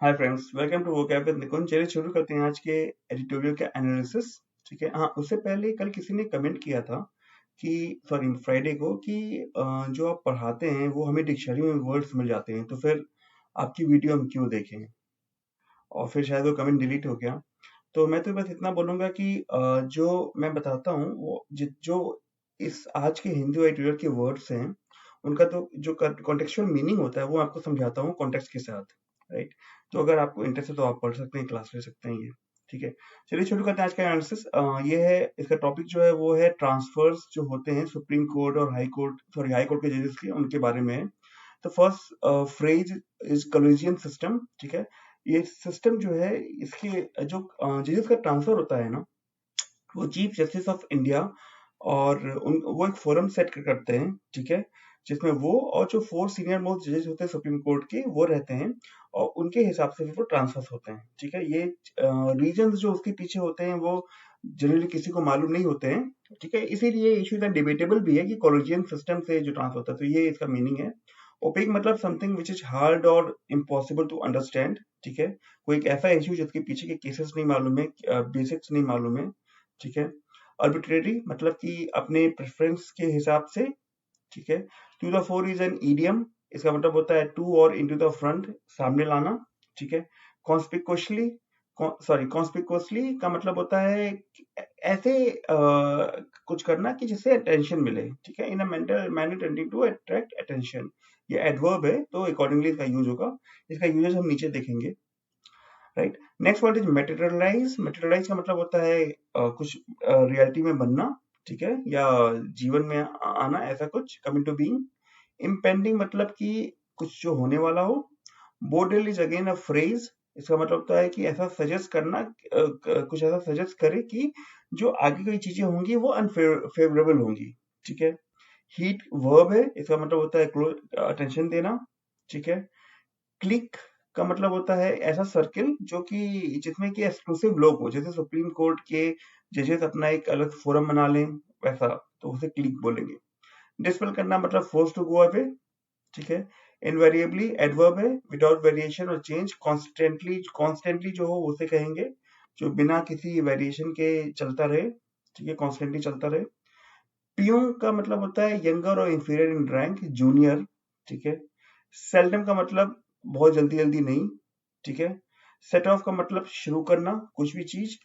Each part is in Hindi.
Hi friends, welcome to vocab with Nikunj. चलिए शुरू करते हैं आज के एडिटोरियल का एनालिसिस। ठीक है। हाँ, उससे पहले कल किसी ने कमेंट किया था कि सॉरी फ्राइडे को कि जो आप पढ़ाते हैं वो हमें डिक्शनरी में वर्ड्स मिल जाते हैं, तो फिर आपकी वीडियो हम क्यों देखें। और फिर शायद वो कमेंट डिलीट हो गया। तो मैं तो बस इतना बोलूंगा कि जो मैं बताता हूँ वो जो इस आज के हिंदी एडिटोरियल के वर्ड्स हैं, उनका तो जो कॉन्टेक्चुअल मीनिंग होता है वो आपको समझाता हूँ कॉन्टेक्स्ट के साथ। राइट। तो अगर आपको इंटरेस्ट है तो आप पढ़ सकते हैं, क्लास ले सकते हैं ये। ठीक है। चलिए शुरू करते हैं आज का एनालिसिस। ये है, इसका टॉपिक जो है वो है ट्रांसफर्स जो होते हैं सुप्रीम कोर्ट और high court, sorry high court के जजेस के, उनके बारे में है। तो first phrase is collegian system. ठीक है। ये सिस्टम जो है, इसके जो जजेस का ट्रांसफर होता है ना, वो चीफ जस्टिस ऑफ इंडिया और वो एक फोरम सेट करते हैं। ठीक है। जिसमें वो और जो 4 सीनियर मोस्ट जजेस होते हैं सुप्रीम कोर्ट के, वो रहते हैं और उनके हिसाब से फिर वो ट्रांसफर होते हैं। ठीक है। ये रीजंस जो उसके पीछे होते हैं वो जनरली किसी को मालूम नहीं होते हैं। ठीक है। इसीलिए इशू इतना डिबेटेबल भी है कि कॉलेजियन सिस्टम से जो ट्रांसफर होता है, तो ये इसका मीनिंग है। ओपेक मतलब समथिंग विच इज हार्ड और इम्पॉसिबल टू अंडरस्टैंड। ठीक है। कोई एक ऐसा इशू जिसके पीछे के केसेस नहीं मालूम है, बेसिक्स नहीं मालूम है। ठीक है। आर्बिट्रेरी मतलब कि अपने प्रेफरेंस के हिसाब से। ठीक है। To the fore is an idiom. इसका मतलब होता है टू और इनटू द फ्रंट, सामने लाना। ठीक है। कॉन्स्पिक्यूसली, कॉन्स्पिक्यूसली का मतलब होता है ऐसे कुछ करना कि जिससे अटेंशन मिले। ठीक है। In a manner tending to attract attention. ये एडवर्ब है तो अकॉर्डिंगली इसका यूज होगा। इसका यूजेस हम नीचे देखेंगे। Right. Next word is materialise. Materialise का मतलब होता है कुछ रियलिटी में बनना। ठीक है। या जीवन में आना, ऐसा कुछ, कमिंग टू बीइंग। इम्पेंडिंग मतलब कि कुछ जो होने वाला हो। बोर्डल इज अगेन अ फ्रेज। इसका मतलब होता है कि ऐसा सजेस्ट करना, कुछ ऐसा सजेस्ट करे कि जो आगे कोई चीजें होंगी वो अनफेवरेबल होंगी। ठीक है। हीट वर्ब है। इसका मतलब होता है क्लोज, अटेंशन देना। ठीक है। क्लिक का मतलब होता है ऐसा सर्किल जो कि जिसमें कि एक्सक्लूसिव लोग हो, जैसे सुप्रीम कोर्ट के जजेस अपना एक अलग फोरम बना लें, वैसा, तो उसे क्लिक बोलेंगे। डिस्पेल करना मतलब फोर्स टू गो अवे। ठीक है। इनवेरिएबली एडवर्ब है, विदाउट वेरिएशन और चेंज। कॉन्स्टेंटली, कॉन्स्टेंटली जो हो उसे कहेंगे जो बिना किसी वेरिएशन के चलता रहे। ठीक है। कॉन्स्टेंटली चलता रहे। पीयूं का मतलब होता है यंगर और इंफीरियर इन रैंक, जूनियर। ठीक है। सेल्डम का मतलब बहुत जल्दी जल्दी नहीं। ठीक है। सेट ऑफ का मतलब शुरू करना कुछ भी चीज।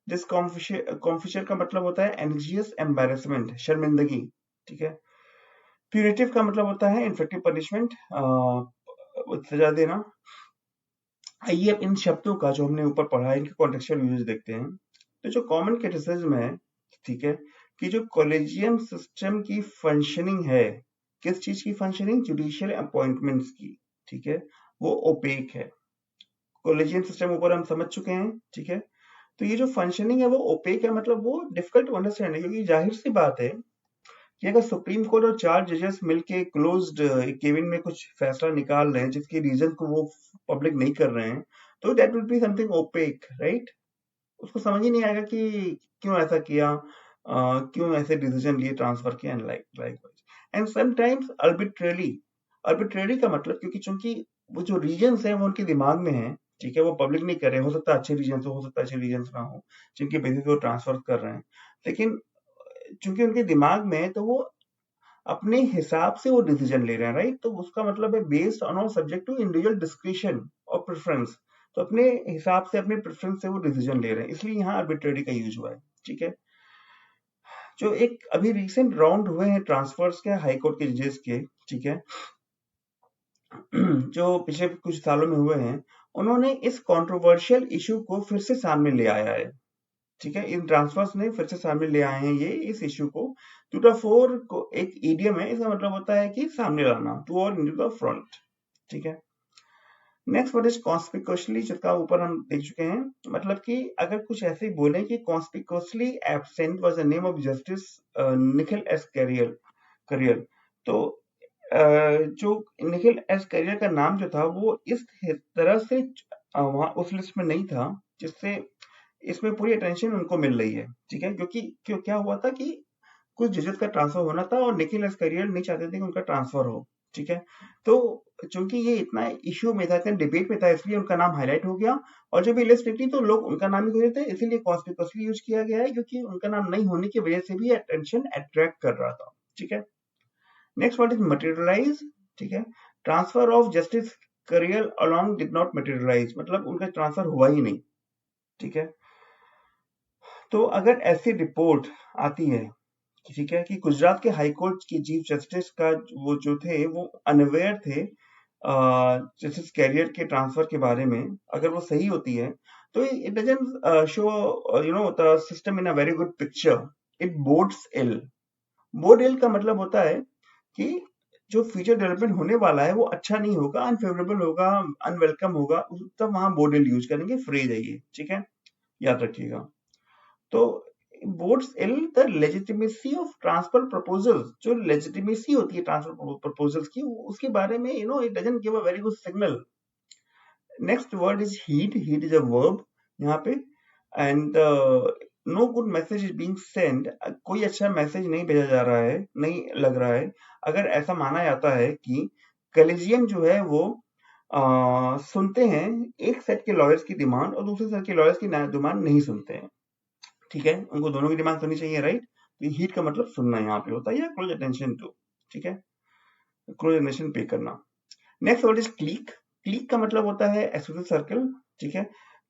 दिस कॉन्फिशर का मतलब होता है एंग्जियस एम्बेरसमेंट, शर्मिंदगी। ठीक है। प्यूरेटिव का मतलब होता है इन्फेक्टिव पनिशमेंट, सजा देना। आइए अब इन शब्दों का जो हमने ऊपर पढ़ा है, इनके कॉन्टेक्चुअल यूज देखते हैं। तो जो कॉमन क्रिटिसिज्म है, ठीक है, कि जो कॉलेजियम सिस्टम की फंक्शनिंग है, किस चीज की फंक्शनिंग, जुडिशियल अपॉइंटमेंट्स की। ठीक है। वो ओपेक है। कॉलेजियम सिस्टम ऊपर हम समझ चुके हैं। ठीक है। तो ये जो फंक्शनिंग है वो ओपेक है, मतलब वो डिफिकल्ट टू अंडरस्टैंड है, क्योंकि जाहिर सी बात है कि अगर सुप्रीम कोर्ट और 4 जजेस मिलके क्लोज्ड एक केबिन में कुछ फैसला निकाल रहे हैं जिसके रीजन को वो पब्लिक नहीं कर रहे हैं, तो that will be something opaque, right. उसको समझ ही नहीं आएगा कि क्यों ऐसा किया, क्यों ऐसे डिसीजन लिए, ट्रांसफर किया, and likewise and sometimes arbitrary. Arbitrary का मतलब, क्योंकि चूंकि वो जो रीजंस हैं वो उनके दिमाग में है। ठीक है। वो पब्लिक नहीं कर रहे, हो सकता है अच्छे रीजन हो सकता है अच्छे रीजन ना हो, जिनके बेसिस पे वो ट्रांसफर कर रहे हैं। लेकिन चूंकि उनके दिमाग में है तो वो अपने हिसाब से वो डिसीजन ले रहे हैं, राइट। तो उसका मतलब है बेस्ड ऑन और सब्जेक्ट टू इंडिविजुअल डिस्क्रिशन और प्रेफरेंस। तो अपने हिसाब से, अपने प्रेफरेंस से वो डिसीजन ले रहे हैं, इसलिए यहाँ आर्बिट्रेरी का यूज हुआ है। ठीक है। जो एक अभी रिसेंट राउंड हुए हैं ट्रांसफर्स के हाई कोर्ट के जजेस के, ठीक है, जो पिछले कुछ सालों में हुए हैं, उन्होंने इस कंट्रोवर्शियल इशू को फिर से सामने ले आया है। ठीक है। इन ट्रांसफर्स ने फिर से सामने ले आए हैं ये इस इशू को। टू द फोर को एक ईडियम है, इसका मतलब होता है कि सामने लाना, टू और इनटू द फ्रंट। ठीक है। नेक्स्ट वर्ड इज कॉन्स्पिक्यूसली, जिसका ऊपर हम देख चुके हैं। मतलब कि अगर कुछ ऐसे ही बोले कि conspicuously absent was the name of justice Nikhil S Kariel Kariel. तो जो निखिल एस करियर का नाम जो था वो इस तरह से वहां उस लिस्ट में नहीं था, जिससे इसमें पूरी अटेंशन उनको मिल रही है। ठीक है। क्योंकि क्या हुआ था कि कुछ जजेस का ट्रांसफर होना था और निखिल एस करियर नहीं चाहते थे कि उनका ट्रांसफर हो। ठीक है। तो चूंकि ये इतना इश्यू में था, इतना डिबेट में था, इसलिए उनका नाम हाईलाइट हो गया। और जब ये लिस्ट निकली तो लोग उनका नाम ही खोज रहे थे, इसीलिए कॉस्पिकसली यूज किया गया है, क्योंकि उनका नाम नहीं होने की वजह से भी अटेंशन अट्रैक्ट कर रहा था। ठीक है, नेक्स्ट वर्ड इज मटेरियलाइज। ठीक है, transfer of justice career along did not materialise, मतलब उनका ट्रांसफर हुआ ही नहीं। ठीक है, तो अगर ऐसी रिपोर्ट आती है, ठीक है, कि गुजरात के हाई कोर्ट की चीफ जस्टिस का वो जो थे वो अनअवेयर थे जस्टिस कैरियर के ट्रांसफर के बारे में, अगर वो सही होती है तो it doesn't show the system in a very good picture, it bodes ill. Bode ill का मतलब होता है कि जो फ्यूचर डेवलपमेंट होने वाला है वो अच्छा नहीं होगा, अनफेवरेबल होगा, अनवेलकम होगा, तब वहां बोर्ड इल यूज करेंगे, फ्रेज है ये। ठीक है, याद रखिएगा। तो bodes ill the legitimacy of transfer proposals, जो लेजिटिमेसी होती है ट्रांसफर प्रपोजल्स की, उसके बारे में it doesn't give a very good signal. Next word is heed, heed is a verb यहाँ पे, and no good message is being send, कोई अच्छा मैसेज नहीं भेजा जा रहा है, नहीं लग रहा है, अगर ऐसा माना जाता है कि कॉलेजियम जो है वो सुनते हैं एक सेट के लॉयर्स की डिमांड और दूसरे सेट के लॉयर्स की डिमांड नहीं सुनते हैं। ठीक है, उनको दोनों की डिमांड सुननी चाहिए, राइट। तो हीट का मतलब सुनना यहाँ पे होता है, या क्लोज अटेंशन टू। ठीक है, क्लोज अटेंशन पे करना। Next word is click, click का मतलब होता है एसोसिएट सर्कल। ठीक है,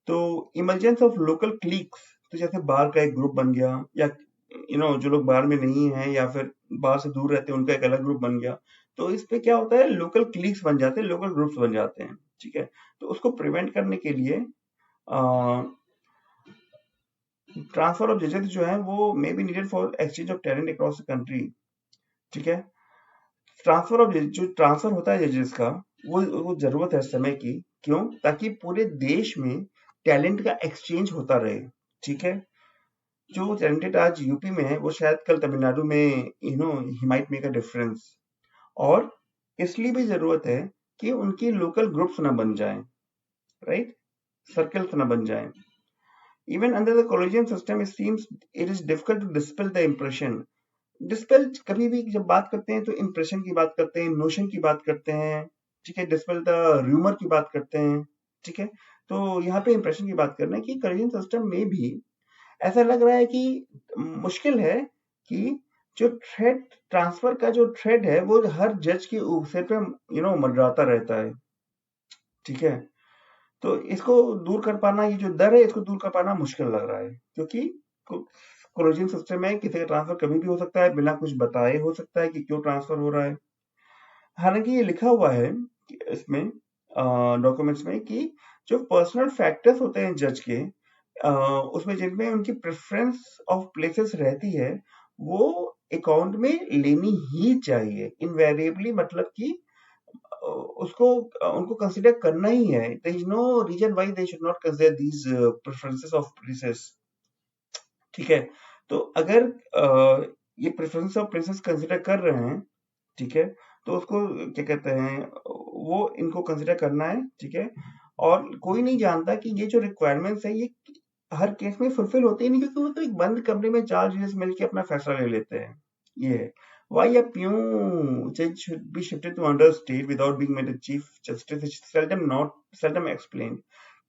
तो इमरजेंस ऑफ लोकल क्लीक्स, तो जैसे बार का एक ग्रुप बन गया, या जो लोग बार में नहीं है या फिर बार से दूर रहते हैं उनका एक अलग ग्रुप बन गया, तो इस पे क्या होता है, लोकल क्लीक्स बन जाते हैं, लोकल ग्रुप्स बन जाते हैं। ठीक है, तो उसको प्रिवेंट करने के लिए ट्रांसफर ऑफ जजेस जो है वो may be needed for exchange of talent across the country. ठीक है, ट्रांसफर ऑफ जो ट्रांसफर होता है जजेस का, वो जरूरत है समय की, क्यों, ताकि पूरे देश में टैलेंट का एक्सचेंज होता रहे। ठीक है, जो टैलेंटेड आज यूपी में है वो शायद कल तमिलनाडु में he might make a difference. और इसलिए भी जरूरत है कि उनकी लोकल ग्रुप्स ना बन जाएं, राइट, सर्कल्स ना बन जाएं। Even under the collegium system, it seems it is difficult to dispel the impression. Dispel कभी भी जब बात करते हैं तो impression की बात करते हैं, notion की बात करते हैं। ठीक है, dispel the rumor की बात करते हैं। ठीक है, तो यहाँ पे impression की बात करना है कि collegium system में भी ऐसा लग रहा है कि मुश्किल है कि जो थ्रेड ट्रांसफर का जो थ्रेड है वो हर जज के सिर पे मंडराता रहता है। ठीक है, तो इसको दूर कर पाना, ये जो डर है इसको दूर कर पाना मुश्किल लग रहा है, क्योंकि कोलिजन सिस्टम में किसी का ट्रांसफर कभी भी हो सकता है, बिना कुछ बताए हो सकता है कि क्यों ट्रांसफर हो रहा है। हालांकि ये लिखा हुआ है कि इसमें डॉक्यूमेंट्स में कि जो पर्सनल फैक्टर्स होते हैं जज के, उसमें जिनमें उनकी प्रेफरेंस ऑफ प्लेसेस रहती है, वो अकाउंट में लेनी ही चाहिए इनवेरिएबली, मतलब कि उसको उनको कंसिडर करना ही है। There is no reason why they should not consider these preferences of places. ठीक है, तो अगर ये प्रेफरेंस ऑफ प्लेसेस कंसिडर कर रहे हैं, ठीक है, तो उसको क्या कहते हैं, वो इनको कंसिडर करना है। ठीक है, और कोई नहीं जानता कि ये जो रिक्वायरमेंट्स है ये हर केस में फुलफिल होते ही नहीं, क्योंकि वो तो एक बंद कमरे में 4 जजेस मिलके अपना फैसला ले लेते हैं। ये है why a pew judge should be shifted to another state without being made a chief justice is seldom explained।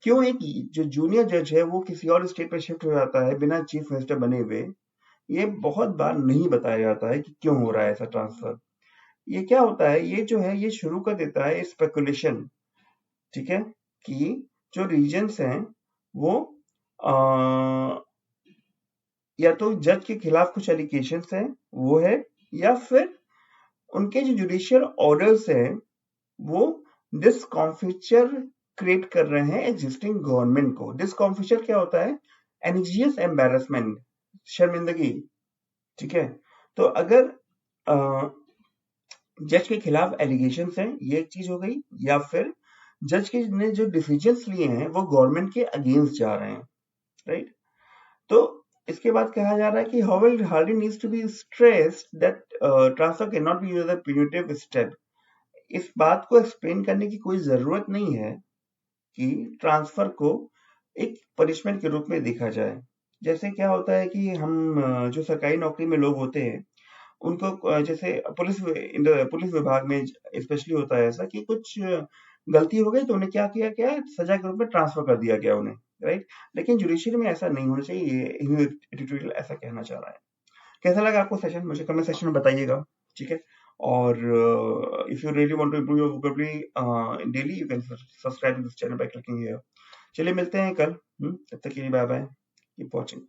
क्यों एक जो जूनियर जज है वो किसी और स्टेट पे शिफ्ट हो जाता है बिना चीफ मिनिस्टर बने हुए, ये बहुत बार नहीं बताया जाता है कि क्यों हो रहा है ऐसा ट्रांसफर। ये क्या होता है, ये जो है ये शुरू कर देता है स्पेकुलेशन। ठीक है, कि जो रीजन्स हैं वो आ, या तो जज के खिलाफ कुछ एलिगेशंस हैं वो है, या फिर उनके जो जुडिशियल ऑर्डर्स हैं वो डिसकॉन्फिचर क्रिएट कर रहे हैं एग्जिस्टिंग गवर्नमेंट को। डिसकॉन्फिचर क्या होता है, एनजियस एम्बेरसमेंट, शर्मिंदगी। ठीक है, तो अगर जज के खिलाफ एलिगेशंस हैं, ये एक चीज हो गई, या फिर जज के ने जो डिसीजंस लिए हैं वो गवर्नमेंट के अगेंस्ट जा रहे हैं, राइट। तो इसके बाद कहा जा रहा है कि however hardly needs to be stressed that transfer cannot be used as a punitive step। इस बात को एक्सप्लेन करने की कोई जरूरत नहीं है कि ट्रांसफर को एक पनिशमेंट के रूप में देखा जाए। जैसे क्या होता है कि हम जो सरकारी नौकरी में लोग होते हैं उनको जैसे पुलिस विभाग में स्पेशली होता है ऐसा कि कुछ गलती हो गई तो उन्हें क्या किया गया, सजा के रूप में ट्रांसफर कर दिया गया उन्हें, राइट। लेकिन जुडिशरी में ऐसा नहीं होना चाहिए, ये एडिटोरियल ऐसा कहना चाह रहा है। कैसा लगा आपको सेशन, मुझे कमेंट सेक्शन में बताइएगा, ठीक है। और if you really want to improve your vocabulary daily, you can subscribe to this channel by clicking here. चलिए मिलते हैं कल। तब तक के लिए बाय बाय, कीप वॉचिंग।